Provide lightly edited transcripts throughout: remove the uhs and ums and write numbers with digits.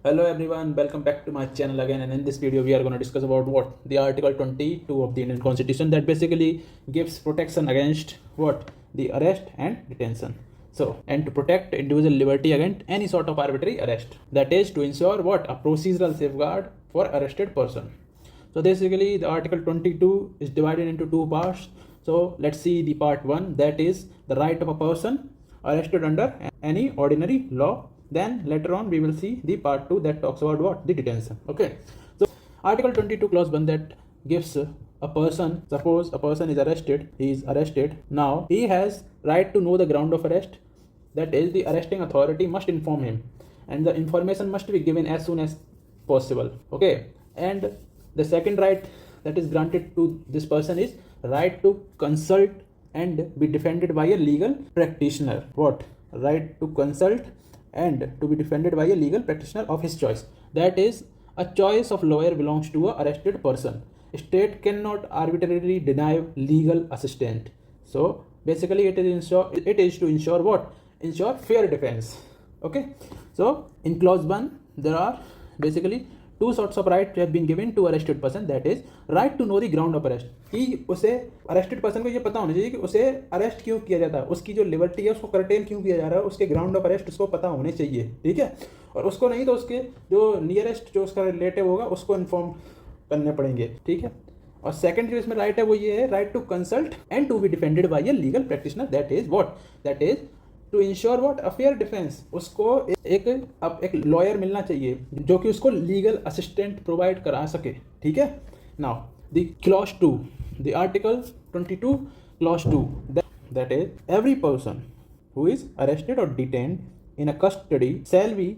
Hello everyone, welcome back to my channel again, and in this video we are going to discuss about what the Article 22 of the Indian Constitution that basically gives protection against what the arrest and detention. So, and to protect individual liberty against any sort of arbitrary arrest, that is to ensure what a procedural safeguard for arrested person. So basically the Article 22 is divided into two parts. So let's see the part 1, that is the right of a person arrested under any ordinary law. Then later on we will see the part 2 that talks about what the detention. Okay, so Article 22 clause 1 that gives a person, suppose a person is arrested, he is arrested, now he has right to know the ground of arrest, that is the arresting authority must inform him, and the information must be given as soon as possible. Okay, and the second right that is granted to this person is right to consult and be defended by a legal practitioner. What? Right to consult and to be defended by a legal practitioner of his choice. That is, a choice of lawyer belongs to a arrested person. State cannot arbitrarily deny legal assistance. So basically it is to ensure what? Ensure fair defense. Okay. So in clause 1 there are basically two sorts of right have been given to arrested person, that is right to know the ground of arrest, कि उसे arrested person को ये पता होना चाहिए कि उसे arrest क्यों किया जाता है, उसकी जो लिबर्टी है उसको कर्टेल क्यों किया जा रहा है, उसके ग्राउंड ऑफ अरेस्ट उसको पता होने चाहिए. ठीक है, और उसको नहीं तो उसके जो नियरेस्ट जो उसका रिलेटिव होगा उसको इन्फॉर्म करने पड़ेंगे. ठीक है, और सेकंड जो इसमें राइट है वो ये है right to consult and to be defended by a legal practitioner, that is what, that is to ensure what a fair defence. उसको एक लॉयर मिलना चाहिए जो कि उसको लीगल असिस्टेंट प्रोवाइड करा सके. ठीक है, now the clause 2, the article 22 clause 2, that is every person who is arrested or detained in a custody shall be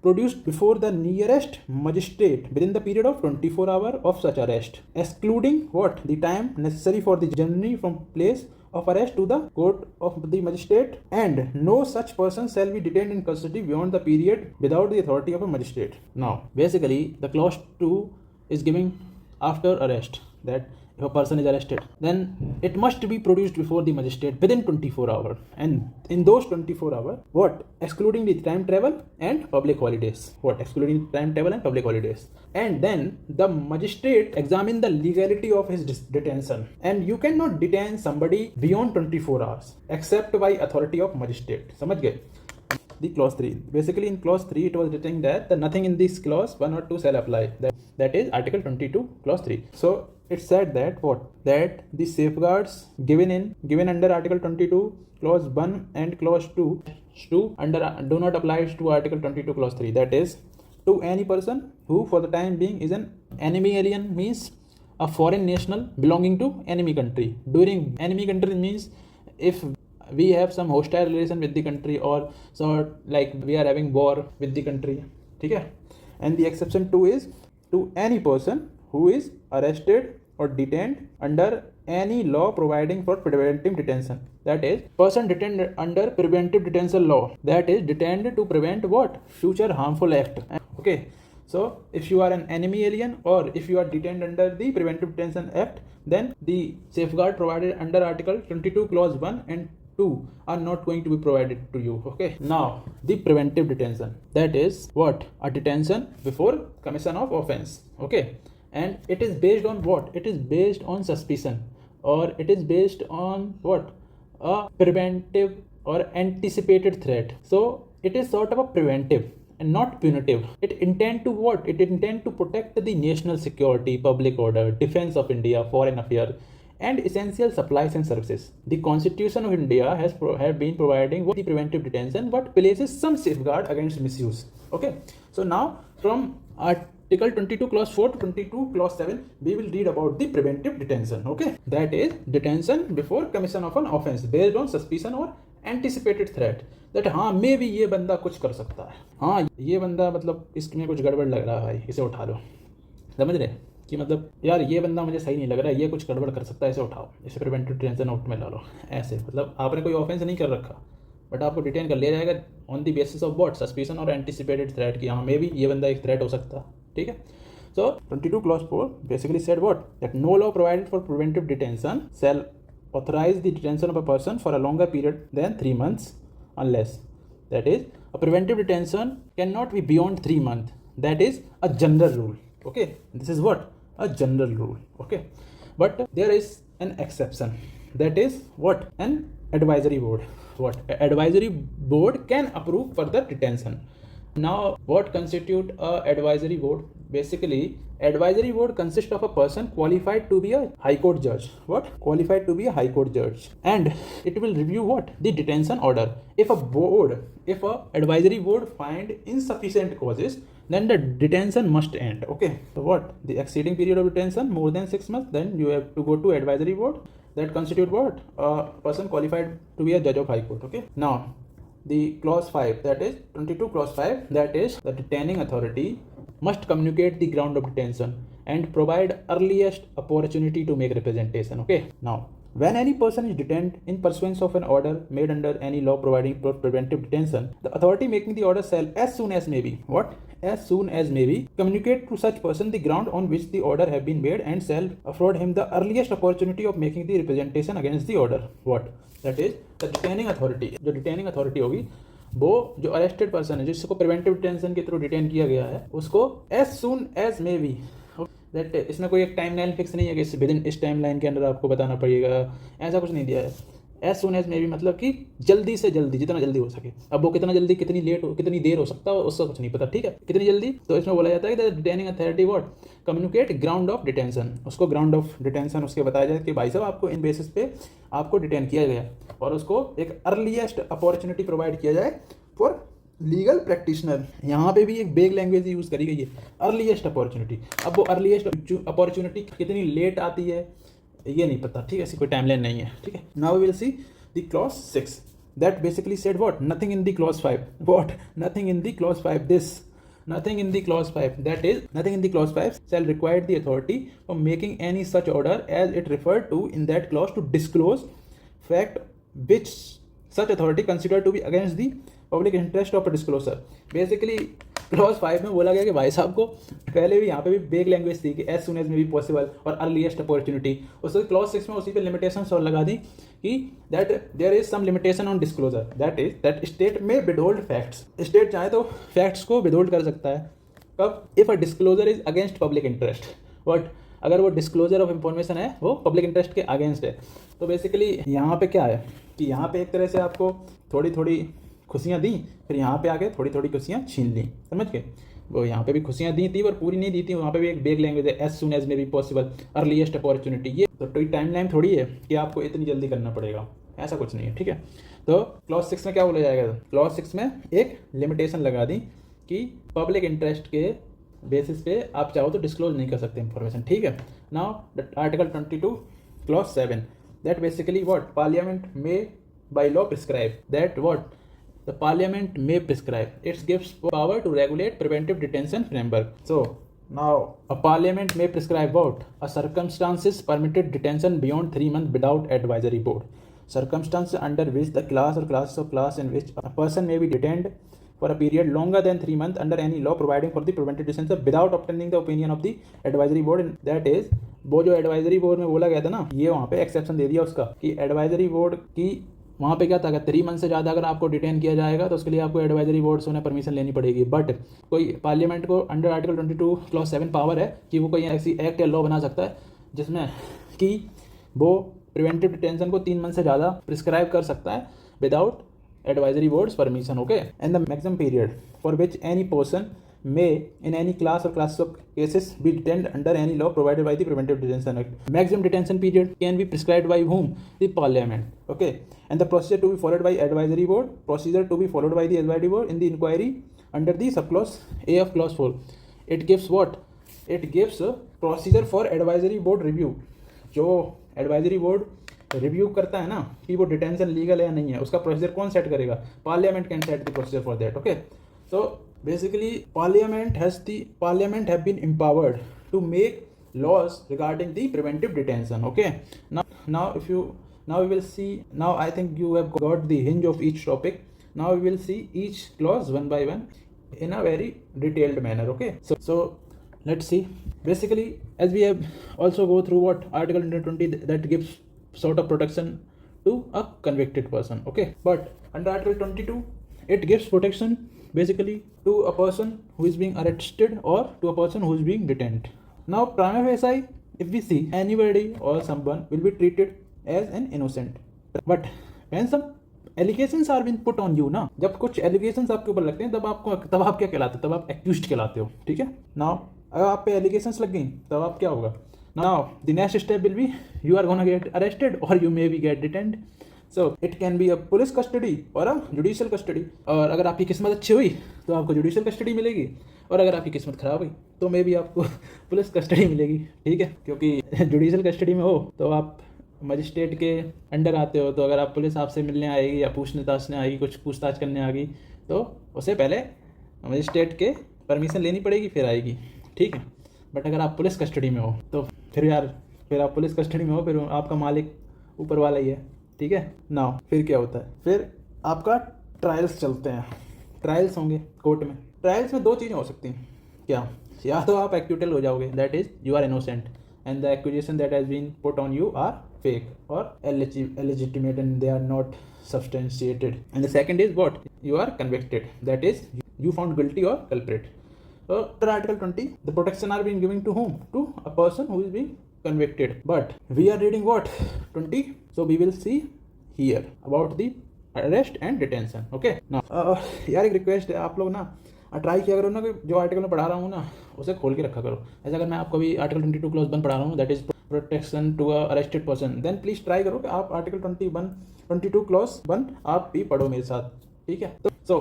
produced before the nearest magistrate within the period of 24 hours of such arrest, excluding what the time necessary for the journey from place of arrest to the court of the magistrate, and no such person shall be detained in custody beyond the period without the authority of a magistrate. Now basically the clause 2 is giving after arrest that if a person is arrested then it must be produced before the magistrate within 24 hours, and in those 24 hours what, excluding the time travel and public holidays, what, excluding time travel and public holidays, and then the magistrate examine the legality of his detention, and you cannot detain somebody beyond 24 hours except by authority of magistrate. समझ गए? The clause 3, basically in clause 3 it was written that the nothing in this clause 1 or 2 shall apply, that is article 22 clause 3. So it said that what, that the safeguards given under article 22 clause 1 and clause 2 under do not apply to article 22 clause 3, that is to any person who for the time being is an enemy alien, means a foreign national belonging to enemy country. During enemy country means if we have some hostile relation with the country, or so like we are having war with the country. ठीक है, and the exception 2 is to any person who is arrested or detained under any law providing for preventive detention, that is person detained under preventive detention law, that is detained to prevent what, future harmful act. Okay, so if you are an enemy alien or if you are detained under the preventive detention act, then the safeguard provided under article 22 clause 1 and 2 are not going to be provided to you. Okay, now the preventive detention, that is what, a detention before commission of offense. Okay, and it is based on what, it is based on suspicion, or it is based on what, a preventive or anticipated threat. So it is sort of a preventive and not punitive. It intend to what, it intend to protect the national security, public order, defense of India, foreign affairs and essential supplies and services. The Constitution of India have been providing the preventive detention but places some safeguard against misuse. Okay, so now from article 22 clause 4 to 22 clause 7 we will read about the preventive detention. Okay, that is detention before commission of an offense based on suspicion or anticipated threat, that हाँ मे भी ये बंदा कुछ कर सकता है, हाँ ये बंदा मतलब इसमें कुछ गड़बड़ लग रहा है भाई, इसे उठा लो. समझ रहे कि मतलब यार ये बंदा मुझे सही नहीं लग रहा है, ये कुछ गड़बड़ कर सकता है, इसे उठाओ, इसे प्रिवेंटिव डिटेंशन आउट में ला लो. ऐसे मतलब आपने कोई ऑफेंस नहीं कर रखा बट आपको डिटेन कर लिया जाएगा on the basis of what, suspicion और एंटिसिपेटेड थ्रेट, कि हाँ मे भी ये बंदा एक थ्रेट हो सकता है. ठीक है, सो 22 clause 4 basically said what, that no law provided for preventive detention shall authorize the detention of a person for a longer period than 3 months unless, that is a preventive detention cannot be beyond 3 months that is a general rule. Okay, this is what? A general rule. Okay, but there is an exception, that is what? An advisory board. What? Advisory board can approve further detention. Now, what constitute a advisory board? Basically, advisory board consists of a person qualified to be a high court judge. What? Qualified to be a high court judge, and it will review what? The detention order. If a advisory board find insufficient causes, then the detention must end. Okay, so what? The exceeding period of detention more than 6 months, then you have to go to advisory board. That constitute what? A person qualified to be a judge of high court. Okay, now the clause 5, that is 22 clause 5, that is the detaining authority must communicate the ground of detention and provide earliest opportunity to make representation. Okay, now when any person is detained in pursuance of an order made under any law providing preventive detention, the authority making the order shall, as soon as may be, what? As soon as may be, communicate to such person the ground on which the order have been made and shall afford him the earliest opportunity of making the representation against the order. What? That is the detaining authority. जो detaining authority होगी, वो जो arrested person है, जिसको preventive detention के through detain किया गया है, उसको as soon as may be, that इसमें कोई एक टाइम लाइन फिक्स नहीं है कि विद इन इस टाइम लाइन के अंदर आपको बताना पड़ेगा, ऐसा कुछ नहीं दिया है. As soon as may be मतलब कि जल्दी से जल्दी, जितना जल्दी हो सके. अब वो कितना जल्दी, कितनी लेट हो, कितनी देर हो सकता है, उसका कुछ नहीं पता. ठीक है, कितनी जल्दी. तो इसमें बोला जाता है कि detaining authority what? Communicate ground of detention. उसको ग्राउंड ऑफ डिटेंशन उसके बताया जाए कि भाई साहब आपको इन बेसिस पे आपको डिटेन किया गया, और उसको एक अर्लीस्ट अपॉर्चुनिटी प्रोवाइड किया जाए फॉर लीगल प्रैक्टिशनर. यहाँ पे भी एक बेग लैंग्वेज यूज करी गई है, अर्लीस्ट अपॉर्चुनिटी. अब वो अर्लीस्ट अपॉर्चुनिटी कितनी लेट आती है ये नहीं पता. ठीक है, ऐसी कोई टाइमलाइन नहीं है. ठीक है, now we will see the clause 6 that basically said what? Nothing in the clause 5. What? Nothing in the clause 5. This nothing in the clause 5, that is nothing in the clause 5 shall require the authority from making any such order as it referred to in that clause to disclose fact which such authority considered to be against the public interest of a disclosure. Basically clause 5 में बोला गया कि भाई साहब को पहले भी यहाँ पे भी बेग लैंग्वेज थी कि एज सुन एज में भी पॉसिबल और अर्लीस्ट अपॉर्चुनिटी. उसको क्लॉज 6 में उसी पे लिमिटेशंस और लगा दी कि that there is some limitation on disclosure, that is that state में विदहोल्ड फैक्ट्स. स्टेट चाहे तो फैक्ट्स को विदहोल्ड कर सकता है. कब? If a disclosure is against public interest. But अगर वो डिस्क्लोजर ऑफ इंफॉर्मेशन है वो पब्लिक इंटरेस्ट के अगेंस्ट है. तो बेसिकली यहाँ पे क्या है कि यहाँ पे एक तरह से आपको थोड़ी थोड़ी खुशियाँ दी, फिर यहाँ पे आके थोड़ी थोड़ी खुशियाँ छीन ली. समझ गए? वो यहाँ पे भी खुशियाँ दी थी और पूरी नहीं दी थी. वहाँ पे भी एक बेग लैंग्वेज है, एज सुन एज में भी पॉसिबल, अर्लीस्ट अपॉर्चुनिटी. ये तो टाइम लाइन थोड़ी है कि आपको इतनी जल्दी करना पड़ेगा, ऐसा कुछ नहीं है. ठीक है, तो क्लॉज 6 में क्या बोला जाएगा? क्लॉज 6 में एक लिमिटेशन लगा दी कि पब्लिक इंटरेस्ट के बेसिस पे आप चाहो तो डिस्क्लोज नहीं कर सकते इंफॉर्मेशन. ठीक है, now article 22 clause 7, that basically what? Parliament may by law prescribe that what? The Parliament may prescribe. It gives power to regulate preventive detention framework. So now a Parliament may prescribe what? A circumstances permitted detention beyond 3 months without advisory board. Circumstances under which the class or classes of class in which a person may be detained for a period longer than 3 months under any law providing for the preventive detention without obtaining the opinion of the advisory board. That is, वो जो advisory board में बोला गया था ना, ये वहाँ पे एक्सेप्शन दे दिया उसका कि एडवाइजरी बोर्ड की वहाँ पे क्या था, अगर 3 मंथ से ज़्यादा अगर आपको डिटेन किया जाएगा तो उसके लिए आपको एडवाइजरी बोर्ड से उन्हें परमिशन लेनी पड़ेगी. बट कोई पार्लियामेंट को अंडर आर्टिकल 22 क्लॉज 7 पावर है कि वो कोई ऐसी एक्ट या लॉ बना सकता है जिसमें कि वो प्रिवेंटिव डिटेंशन को 3 मंथ से ज़्यादा प्रिस्क्राइब कर सकता है without advisory boards permission. Okay, and the maximum period for which any person may in any class or classes of cases be detained under any law provided by the Preventive Detention Act. Maximum detention period can be prescribed by whom? The Parliament. Okay, and the procedure to be followed by advisory board, procedure to be followed by the advisory board in the inquiry under the subclause A of clause 4. It gives what? It gives a procedure for advisory board review. जो advisory board review करता है ना कि वो detention legal है या नहीं है, उसका प्रोसीजर कौन सेट करेगा? Parliament can set the procedure for that. Okay, so basically parliament have been empowered to make laws regarding the preventive detention. Okay, now we will see. Now I think you have got the hinge of each topic. Now we will see each clause one by one in a very detailed manner. Okay, so let's see. Basically, as we have also go through what article 120 that gives sort of protection to a convicted person. Okay, but under article 22 it gives protection basically to a person who is being arrested or to a person who is being detained. Now, prima facie, if we see, anybody or someone will be treated as an innocent. But when some allegations are been put on you ना, जब कुछ allegations आपके ऊपर लगते हैं तब आप क्या कहलाते हो, तब आप एक्यूज्ड कहलाते हो, ठीक है। नाउ अगर आप पे एलिगेशंस लग गई तब आप क्या होगा, now the next step will be you are gonna get arrested or you may be get detained. So it can be a police custody or a judicial custody. और अगर आपकी किस्मत अच्छी हुई तो आपको जुडिशियल कस्टडी मिलेगी, और अगर आपकी किस्मत खराब हुई तो मे बी आपको पुलिस कस्टडी मिलेगी, ठीक है। क्योंकि जुडिशियल कस्टडी में हो तो आप मजिस्ट्रेट के अंडर आते हो, तो अगर आप पुलिस आपसे मिलने आएगी या पूछताछने आएगी, कुछ पूछताछ करने आ गई, तो उससे पहले मजिस्ट्रेट के परमिशन लेनी पड़ेगी फिर आएगी, ठीक है। बट अगर आप पुलिस कस्टडी में हो तो फिर आप पुलिस कस्टडी में हो, फिर आपका मालिक ऊपर वाला ही है, ठीक है। नाउ फिर क्या होता है, फिर आपका ट्रायल्स चलते हैं, ट्रायल्स होंगे कोर्ट में। ट्रायल्स में दो चीज़ें हो सकती हैं, क्या, या तो आप एक्यूटल हो जाओगे, that is you are innocent and the accusation that has been put on you are fake or illegitimate and they are not substantiated. And the second is what, you are convicted, that is you found guilty or culprit. So under Article 20 the protection are being given to whom, to a person who is being convicted. But we are reading what, 20, so we will see here about the arrest and detention. Okay, now यार एक request है, आप लोग ना try किया करो ना कि जो आर्टिकल में पढ़ा रहा हूँ ना उसे खोल के रखा करो। ऐसा अगर मैं आपको भी आर्टिकल 22 क्लॉज 1 पढ़ा रहा हूँ, that is protection to a arrested person, then please try करो कि आप आर्टिकल 22 क्लॉज 1 आप भी पढ़ो मेरे साथ, ठीक है। तो so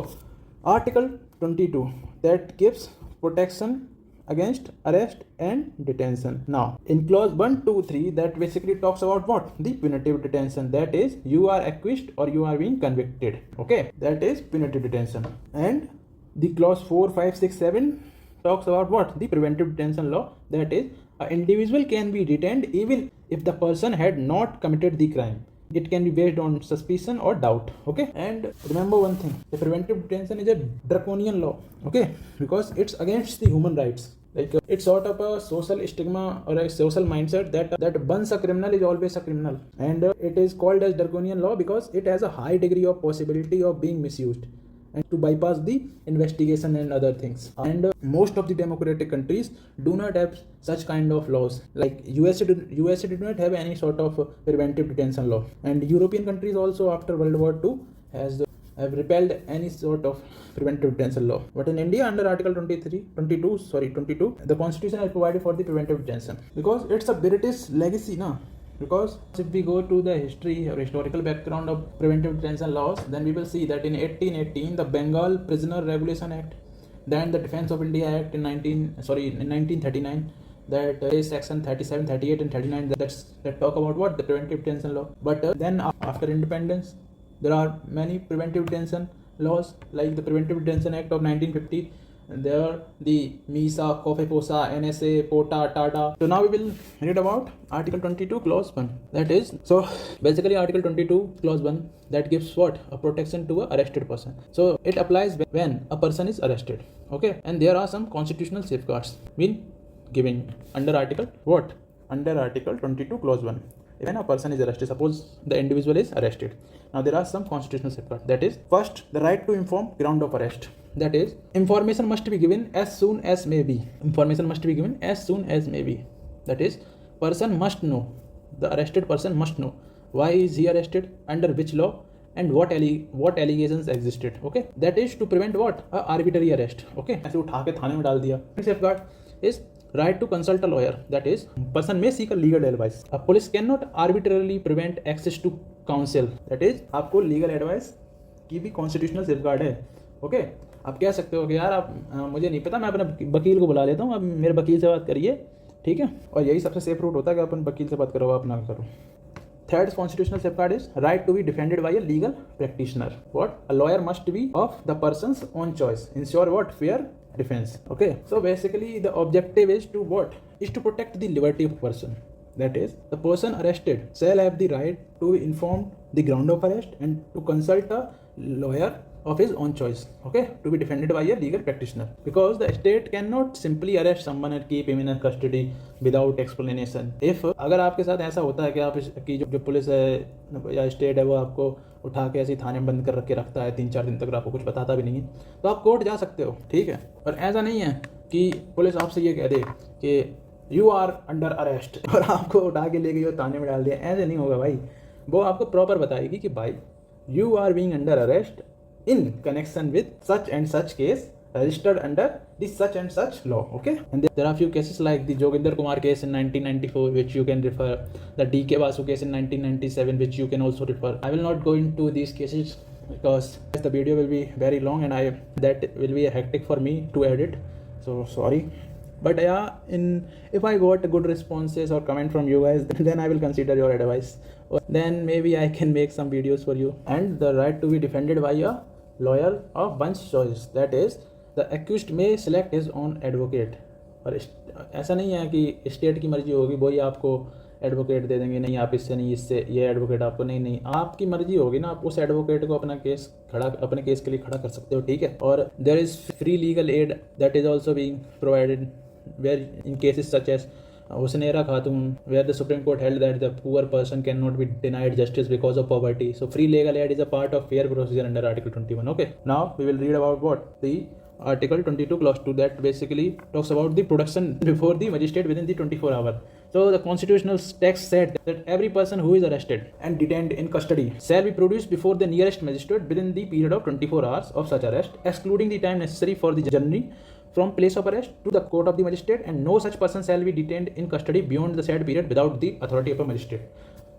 article 22 that gives protection against arrest and detention. Now in clause 1, 2, 3 that basically talks about what, the punitive detention, that is you are accused or you are being convicted, okay, that is punitive detention. And the clause 4, 5, 6, 7 talks about what, the preventive detention law, that is an individual can be detained even if the person had not committed the crime. It can be based on suspicion or doubt, okay. And remember one thing, the preventive detention is a draconian law, okay, because it's against the human rights. Like it's sort of a social stigma or a social mindset that once a criminal is always a criminal, and it is called as draconian law because it has a high degree of possibility of being misused and to bypass the investigation and other things. And most of the democratic countries do not have such kind of laws. Like USA did not have any sort of preventive detention law, and European countries also after World War II have repelled any sort of preventive detention law. But in India, under Article 22, the Constitution has provided for the preventive detention because it's a British legacy, na. Because if we go to the history or historical background of preventive detention laws, then we will see that in 1818 the Bengal Prisoner Regulation Act, then the Defence of India Act in 1939, that is section 37, 38 and 39 that talk about what, the preventive detention law. But then after independence there are many preventive detention laws, like the Preventive Detention Act of 1950. There the MISA, COFEPOSA, NSA, POTA, TATA. So now we will read about Article 22 Clause 1. That is, so basically Article 22 Clause 1 that gives what, a protection to a arrested person. So it applies when a person is arrested, okay. And there are some constitutional safeguards been given under Article what? Under Article 22 Clause 1. When a person is arrested, suppose the individual is arrested. Now there are some constitutional safeguards. That is, first, the right to inform ground of arrest. That is, information must be given as soon as may be. Information must be given as soon as may be. That is, person must know, the arrested person must know why is he arrested, under which law, and what allegations existed. Okay, that is to prevent what, a arbitrary arrest. Okay, ऐसे उठा के थाने में डाल दिया. Safeguard is right to consult a lawyer. That is, person may seek a legal advice. A police cannot arbitrarily prevent access to counsel. That is, आपको legal advice की भी constitutional safeguard है. Okay, आप कह सकते हो कि यार आप मुझे नहीं पता, मैं अपने वकील को बुला लेता हूँ, आप मेरे वकील से बात करिए, ठीक है. और यही सबसे सेफ रूट होता है कि अपन वकील से बात करो, आप ना करो. Third constitutional safeguard is right to be defended by a legal practitioner. What? A lawyer must be of the person's own choice. Ensure what? Fair defense. Okay. So basically the objective is to what? Is to protect the liberty of a person. That is, the person arrested shall have the right to inform the ground of arrest and to consult a lawyer of his own choice, okay, to be defended by a legal practitioner, because the state cannot simply arrest someone and keep him in custody without explanation. If अगर आपके साथ ऐसा होता है कि आप की जो पुलिस है या स्टेट है वो आपको उठा के ऐसे थाने में बंद कर के रखता है 3-4 दिन तक, आपको कुछ बताता भी नहीं है, तो आप कोर्ट जा सकते हो, ठीक है। और ऐसा नहीं है कि पुलिस आपसे ये कह दे कि यू आर अंडर अरेस्ट और आपको उठा के ले गई और थाने में डाल दिया, ऐसे नहीं होगा भाई। वो आपको प्रॉपर बताएगी कि भाई you are being under arrest in connection with such and such case registered under the such and such law, okay. And there are few cases like the Joginder Kumar case in 1994 which you can refer, the DK Basu case in 1997 which you can also refer. I will not go into these cases because the video will be very long and that will be hectic for me to edit, so sorry. But yeah, if I got good responses or comment from you guys, then I will consider your advice, then maybe I can make some videos for you. And the right to be defended by a lawyer of one's choice, that is the accused may select his own advocate. और ऐसा नहीं है कि state की मर्जी होगी वही आपको एडवोकेट दे देंगे, नहीं आप इससे नहीं, इससे ये एडवोकेट आपको नहीं, आपकी मर्जी होगी ना, आप उस एडवोकेट को अपने केस के लिए खड़ा कर सकते हो, ठीक है। और there is free legal aid that is also being provided where in cases such as Husnaira Khatun, where the Supreme Court held that the poor person cannot be denied justice because of poverty. So free legal aid is a part of fair procedure under Article 21. Okay. Now we will read about what the Article 22 Clause 2 that basically talks about the production before the magistrate within the 24 hour. So the constitutional text said that every person who is arrested and detained in custody shall be produced before the nearest magistrate within the period of 24 hours of such arrest, excluding the time necessary for the journey from place of arrest to the court of the magistrate, and no such person shall be detained in custody beyond the said period without the authority of a magistrate.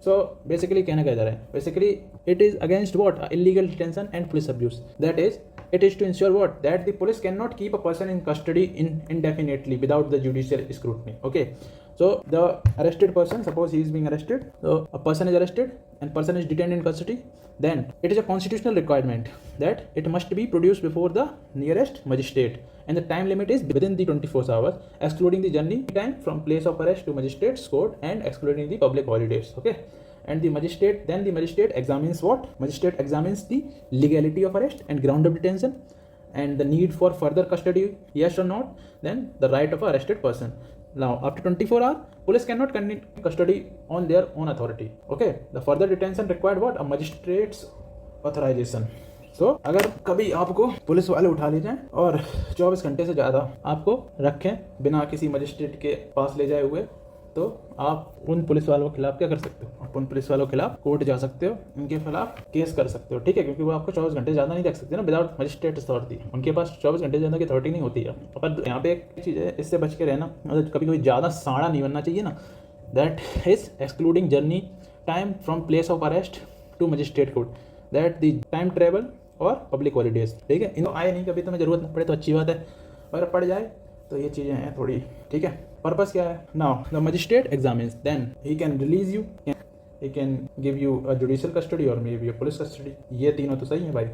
So basically कहना क्या जा रहा है, basically it is against what illegal detention and police abuse, that is it is to ensure what that the police cannot keep a person in custody indefinitely without the judicial scrutiny, okay. So the arrested person, suppose he is being arrested, so a person is arrested and person is detained in custody, then it is a constitutional requirement that it must be produced before the nearest magistrate, and the time limit is within the 24 hours, excluding the journey time from place of arrest to magistrate's court and excluding the public holidays, okay. And the magistrate examines what? Magistrate examines the legality of arrest and ground of detention and the need for further custody, yes or not, then the right of an arrested person. Now after 24 hours, police cannot continue custody on their own authority, okay. The further detention required what? A magistrate's authorization. So अगर कभी आपको police वाले उठा ले जाएं और 24 घंटे से ज़्यादा आपको रखें बिना किसी मजिस्ट्रेट के पास ले जाए हुए, तो आप उन पुलिस वालों के खिलाफ क्या कर सकते हो? आप उन पुलिस वालों के खिलाफ कोर्ट जा सकते हो, उनके खिलाफ केस कर सकते हो, ठीक है, क्योंकि वो आपको 24 घंटे ज़्यादा नहीं रख सकते ना विदाउट मजिस्ट्रेट अथॉरिटी, उनके पास 24 घंटे ज़्यादा की अथॉरिटी नहीं होती है। पर यहाँ पे एक चीज़ है, इससे बच के रहना, मतलब कभी कोई ज़्यादा साड़ा नहीं बनना चाहिए ना, that is excluding journey time from place of arrest to magistrate court, that the time travel और पब्लिक हॉलीडेज, ठीक है। इनको आए नहीं, कभी तुम्हें ज़रूरत न पड़े तो अच्छी बात है, अगर पड़ जाए तो ये चीज़ें हैं थोड़ी, ठीक है। पर्पस क्या है? Now the magistrate examines, then he can release you, he can give you a judicial custody or may be a police custody. ये तीनों तो सही है भाई,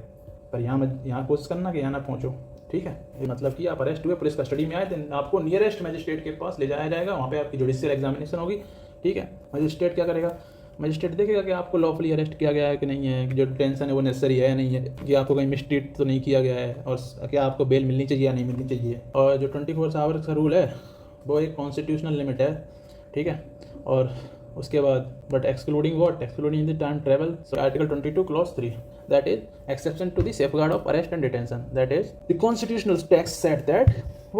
पर यहाँ कोशिश करना कि यहाँ ना पहुँचो, ठीक है। ये मतलब कि आप अरेस्ट हुए, पुलिस कस्टडी में आए, देन आपको नियरेस्ट मजिस्ट्रेट के पास ले जाया जाएगा, वहाँ पे आपकी जुडिशियल एग्जामिनेशन होगी, ठीक है। मजिस्ट्रेट क्या करेगा? मजिस्ट्रेट देखेगा कि आपको लॉफुली अरेस्ट किया गया है कि नहीं है, कि जो डिटेंशन है वो नेसेसरी है या नहीं है, कि आपको कहीं मिसट्रीट तो नहीं किया गया है, और क्या आपको बेल मिलनी चाहिए या नहीं मिलनी चाहिए। और जो 24 आवर्स का रूल है वो एक कॉन्स्टिट्यूशनल लिमिट है, ठीक है। और उसके बाद but excluding what? Excluding the time travel. So article 22 clause 3 that is exception to the safeguard of arrest and detention, that is the constitutional text said that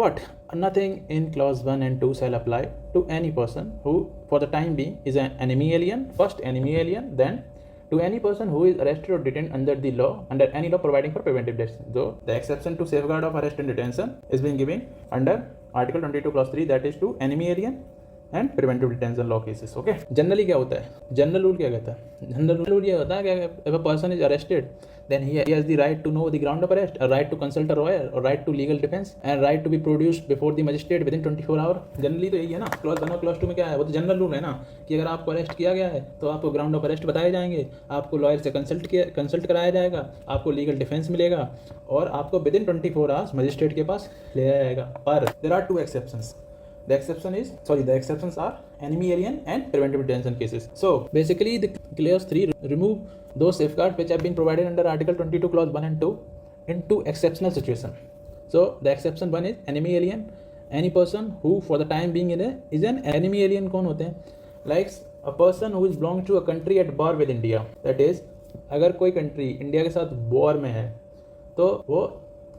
what? Nothing in clause 1 and 2 shall apply to any person who for the time being is an enemy alien, first enemy alien, then to any person who is arrested or detained under the law, under any law providing for preventive detention. So the exception to safeguard of arrest and detention is being given under article 22 clause 3, that is to enemy alien and preventive detention law cases, okay. Generally क्या होता है? General rule क्या कहता है? General rule ये होता है कि if a person is arrested then he has the right to know the ground of arrest, a right to consult a lawyer, और right to legal defence, and right to be produced before the magistrate within 24 hour. Generally तो यही है ना। Clause 1 और clause 2 में क्या है? वो तो जनरल रूल है ना, कि अगर आपको अरेस्ट किया गया है तो आपको ग्राउंड ऑफ अरेस्ट बताए जाएंगे, आपको लॉयर से कंसल्ट कराया जाएगा, आपको लीगल डिफेंस मिलेगा, और आपको विद इन 24 आवर्स मजिस्ट्रेट के पास ले जाया जाएगा। पर there are 2 exceptions. The exceptions are enemy alien and preventive detention cases. So basically the clause 3 remove those safeguards which have been provided under article 22 clause 1 and 2 into exceptional situation. So the exception one is enemy alien. Any person who for the time being is an enemy alien. कौन होते हैं? Like a person who is belong to a country at war with India. That is, अगर कोई country India के साथ war में है तो वो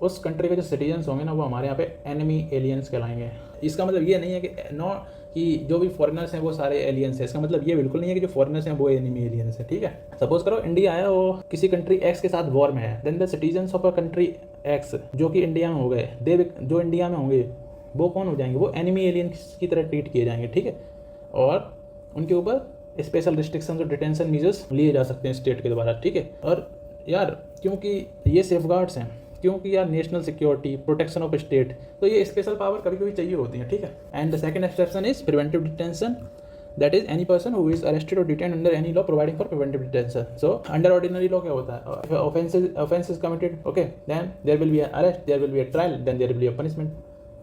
उस कंट्री के जो सिटीजन्स होंगे ना वो हमारे यहाँ पे एनिमी एलियंस कहलाएंगे. इसका मतलब ये नहीं है कि नो कि जो भी फॉरेनर्स हैं वो सारे एलियंस हैं. इसका मतलब ये बिल्कुल नहीं है कि जो फॉरेनर्स हैं वो एनिमी एलियंस है. ठीक है, सपोज करो इंडिया है वो किसी कंट्री एक्स के साथ वॉर में है. Then the citizens of a country x जो कि इंडिया में हो गए, जो इंडिया में होंगे वो कौन हो जाएंगे? वो एनिमी एलियंस की तरह ट्रीट किए जाएंगे. ठीक है, और उनके ऊपर स्पेशल रिस्ट्रिक्शन और डिटेंशन मीजर्स लिए जा सकते हैं स्टेट के द्वारा. ठीक है, और यार क्योंकि ये सेफगार्ड्स हैं, क्योंकि यार national security, protection of state, तो ये स्पेशल पावर कभी कभी चाहिए होती है. ठीक है, and the second exception is preventive detention. That is any person who is arrested or detained under any law providing for preventive detention. So under ordinary law क्या होता है? Offence is committed, okay, then there will be a arrest, there will be a trial, then there will be a punishment.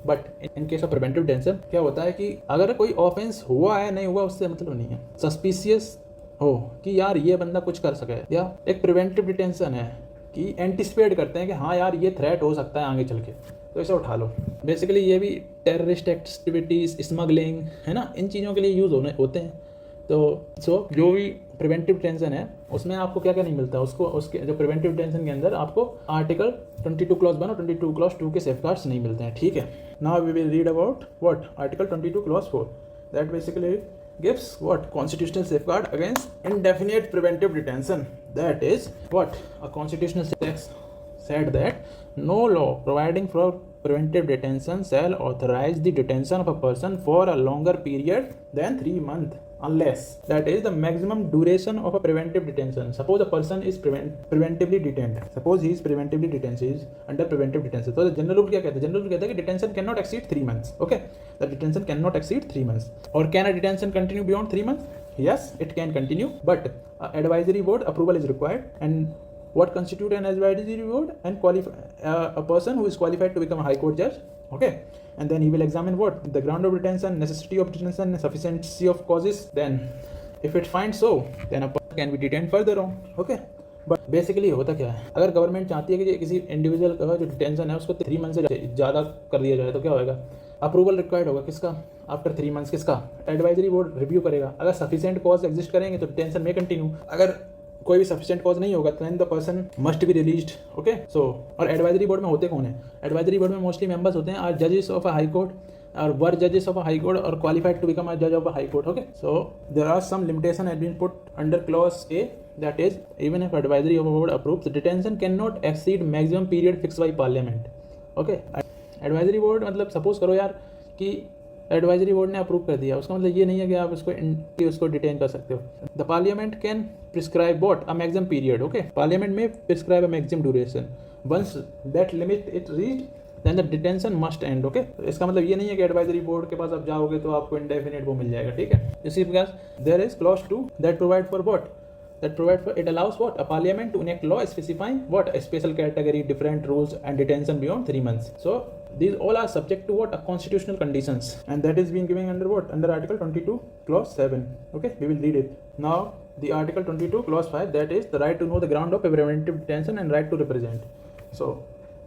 But in case of preventive detention क्या होता है कि अगर कोई offence हुआ है नहीं हुआ उससे मतलब नहीं है, सस्पिशियस हो कि यार ये बंदा कुछ कर सके, या एक प्रिवेंटिव डिटेंशन है कि एंटिसिपेट करते हैं कि हाँ यार ये थ्रेट हो सकता है आगे चल के, तो इसे उठा लो. बेसिकली ये भी टेररिस्ट एक्टिविटीज़, स्मगलिंग, है ना, इन चीज़ों के लिए यूज़ होते हैं. तो जो भी प्रिवेंटिव डिटेंशन है उसमें आपको क्या क्या नहीं मिलता, उसके जो प्रिवेंटिव डिटेंशन के अंदर आपको आर्टिकल 22 क्लॉज 1 और 22 क्लॉज 2 के सेफगार्ड्स नहीं मिलते हैं. ठीक है, now we will read about what article 22 clause 4 that basically gives what constitutional safeguard against indefinite preventive detention. That is what a constitutional text said that no law providing for preventive detention shall authorize the detention of a person for a longer period than 3 months unless that is the maximum duration of a preventive detention. Suppose a person is preventively detained, suppose he is preventively detained, he is under preventive detention. So the general rule क्या कहता है? General rule कहता है कि detention cannot exceed 3 months. Okay, the detention cannot exceed 3 months. Or can a detention continue beyond 3 months? Yes, it can continue, but advisory board approval is required. And what constitute an advisory board? And a person who is qualified to become a high court judge. Okay, and then he will examine what the ground of detention, necessity of detention, sufficiency of causes. Then if it finds so, then a person can be detained further on. Okay, but basically होता क्या है, अगर government चाहती है कि किसी individual का जो डिटेंशन है उसको 3 मंथ से ज़्यादा कर दिया जाए तो क्या होगा? अप्रूवल रिक्वायर्ड होगा किसका? आफ्टर 3 मंथ्स किसका? एडवाइजरी बोर्ड रिव्यू करेगा. अगर सफिशिएंट कॉज एग्जिस्ट करेंगे तो डिटेंशन में कंटिन्यू. अगर कोई भी सफिशिएंट कॉज नहीं होगा तो the person must be released. Okay, so और एडवाइजरी बोर्ड में होते कौन है? एडवाइजरी बोर्ड में मोस्टली मेंबर्स होते हैं आर जजेस of a high court or were judges of a high court or qualified to become a judge of a high court. Okay, so there are some limitation has been put under clause A, that is even if advisory of a board approves, the detention cannot exceed maximum period fixed by parliament. Okay, advisory board मतलब suppose करो यार कि advisory board ने approve कर दिया, उसका मतलब ये नहीं है कि आप उसको डिटेन कर सकते हो. The parliament can prescribe what a maximum period. Okay, parliament में prescribe a maximum duration. Once that limit it reached then the detention must end. Okay, इसका मतलब ये नहीं है कि एडवाइजरी बोर्ड के पास आप जाओगे तो आपको इंडेफिनिट वो मिल जाएगा. ठीक है, इसी because there is clause 2 that provide for what, that provide for, it allows what a parliament to enact law specifying what a special category, different rules and detention beyond 3 months. So these all are subject to what a constitutional conditions, and that is being given under what, under article 22 clause 7. Okay, we will read it now. The article 22 clause 5, that is the right to know the ground of preventive detention and right to represent. So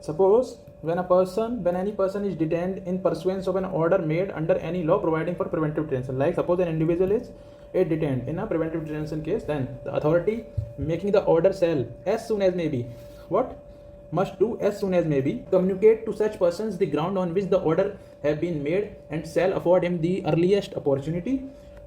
suppose when any person is detained in pursuance of an order made under any law providing for preventive detention, like suppose an individual is detained in a preventive detention case, then the authority making the order shall as soon as may be what must do as soon as may be communicate to such persons the ground on which the order have been made and shall afford him the earliest opportunity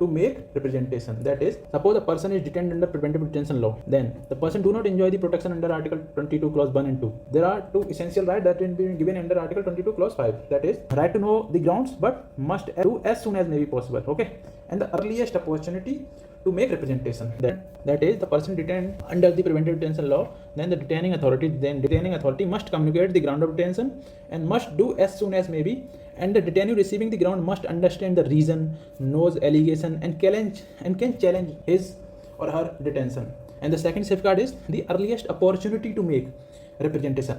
to make representation. That is, suppose a person is detained under preventive detention law, then the person do not enjoy the protection under article 22 clause 1 and 2. There are two essential rights that will be given under article 22 clause 5. That is right to know the grounds, but must do as soon as may be possible. Okay, and the earliest opportunity to make representation. That is the person detained under the preventive detention law, then the detaining authority must communicate the ground of detention and must do as soon as may be, and the detainee receiving the ground must understand the reason, knows allegation and can challenge his or her detention. And the second safeguard is the earliest opportunity to make representation.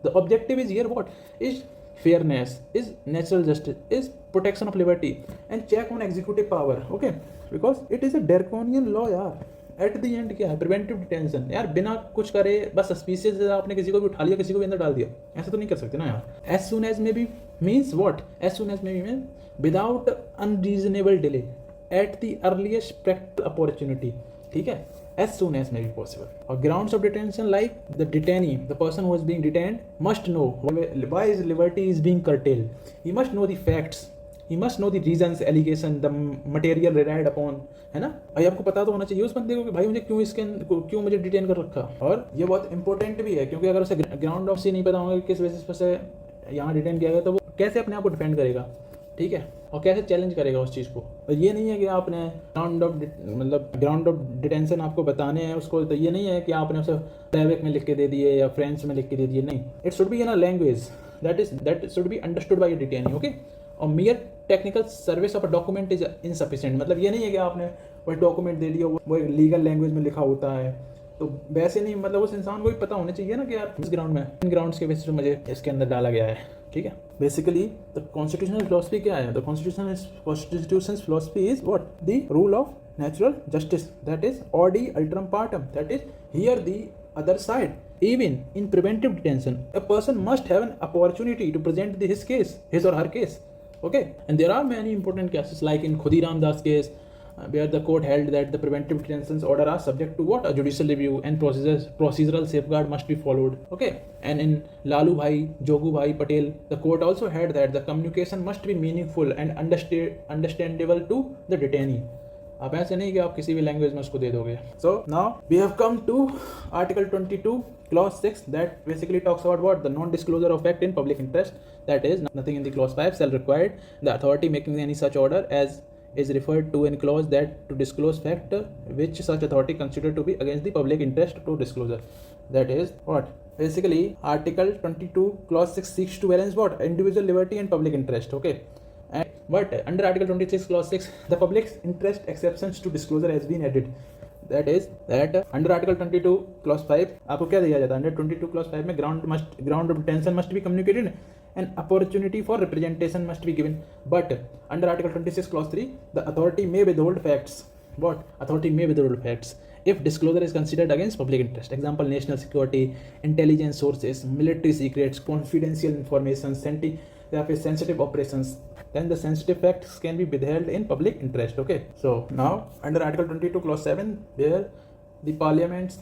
The objective is here what is fairness, is natural justice, is protection of liberty and check on executive power. Okay, because it is a draconian law यार, at the end क्या है, preventive detention. यार बिना कुछ करे बस suspicious आपने किसी को भी उठा लिया, किसी को भी अंदर डाल दिया, ऐसा तो नहीं कर सकते ना यार। As soon as may be means what, as soon as may be mean without unreasonable delay at the earliest practical opportunity, ठीक है, as soon as may be possible. Or grounds of detention, like the detainee, the person who is being detained, must know why his liberty is being curtailed. He must know the facts. He must know the reasons, allegation, the material relied upon, है ना। भाई आपको पता तो होना चाहिए उस बंदे को कि भाई मुझे क्यों मुझे डिटेन कर रखा। और ये बहुत इंपॉर्टेंट भी है, क्योंकि अगर उसे ग्राउंड ऑफ से नहीं पता होगा कि किस बेसिस पर से यहाँ डिटेन किया गया, तो वो कैसे अपने आप को डिफेंड करेगा, ठीक है, और कैसे चैलेंज करेगा उस चीज़ को। और ये नहीं है कि आपने ग्राउंड ऑफ डिटेंशन आपको बताने हैं उसको, तो ये नहीं है कि आपने उसे अरेबिक में लिख के दे दिए या फ्रेंच में लिख के दे दिए, नहीं। It should be in a language that should be understood by detainee, okay. और mere technical service of a document is insufficient, मतलब ये नहीं है कि आपने वही डॉक्यूमेंट दे दिया, वो लीगल लैंग्वेज में लिखा होता है, तो वैसे नहीं, मतलब उस इंसान को भी पता होना चाहिए ना कि यार इस ग्राउंड में, इन ग्राउंड्स के बेसिस पे मुझे इसके अंदर डाला गया है, ठीक है। बेसिकली द कॉन्स्टिट्यूशनल फिलॉसफी क्या है, the constitution philosophy is what, the rule of natural justice, that is odi alteram partem, that is here the other side. Even in preventive detention, a person must have an opportunity to present his or her case, okay. And there are many important cases, like in Khudiram Das case, where the court held that the preventive detentions order are subject to what, a judicial review, and procedural safeguard must be followed, okay. And in Lalu Bhai Jogu Bhai Patel, the court also held that the communication must be meaningful and understandable to the detainee. आप ऐसे नहीं कि आप किसी भी language में उसको दे दोगे। So now we have come to article 22 clause 6 that basically talks about what, the non-disclosure of fact in public interest, that is nothing in the clause 5 shall require the authority making any such order as is referred to in clause that to disclose fact which such authority considered to be against the public interest to disclosure, that is what, basically article 22 clause 6 seeks to balance what, individual liberty and public interest, okay. But under article 26 clause 6 the public interest exceptions to disclosure has been added, that is that under article 22 clause 5 आपको क्या दिया जाता है, under 22 clause 5 में ground of detention must be communicated and opportunity for representation must be given, but under article 26 clause 3 the authority may withhold facts, what, authority may withhold facts if disclosure is considered against public interest, example national security, intelligence sources, military secrets, confidential information, sensitive operations, then the sensitive facts can be withheld in public interest, okay. So now under article 22 clause 7 where the parliament's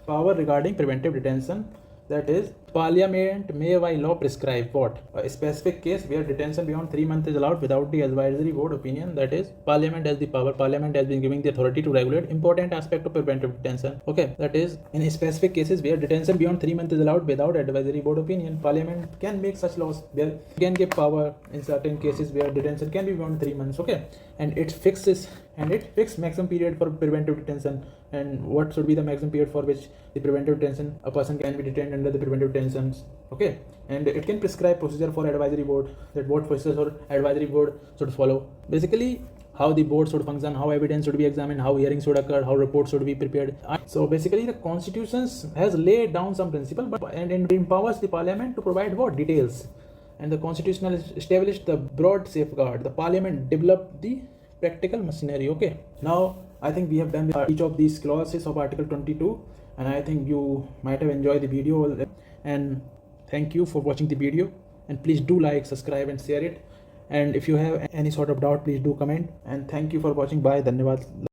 power regarding preventive detention, that is parliament may by law prescribe what, a specific case where detention beyond 3 months is allowed without the advisory board opinion, that is parliament has the power, parliament has been giving the authority to regulate important aspect of preventive detention, okay. That is in specific cases where detention beyond 3 months is allowed without advisory board opinion, parliament can make such laws where can give power in certain cases where detention can be beyond 3 months, okay. And it fixes maximum period for preventive detention, and what should be the maximum period for which the preventive detention a person can be detained under the preventive detentions, okay. And it can prescribe procedure for advisory board, that what procedures or advisory board should follow, basically how the board should function, how evidence should be examined, how hearings should occur, how reports should be prepared. So basically the constitution has laid down some principle, and it empowers the parliament to provide what, details, and the constitution has established the broad safeguard, the parliament developed the practical machinery, okay. Now I think we have done with each of these clauses of article 22, and I think you might have enjoyed the video, and thank you for watching the video, and please do like, subscribe and share it, and if you have any sort of doubt please do comment, and thank you for watching. Bye, dhanyawad.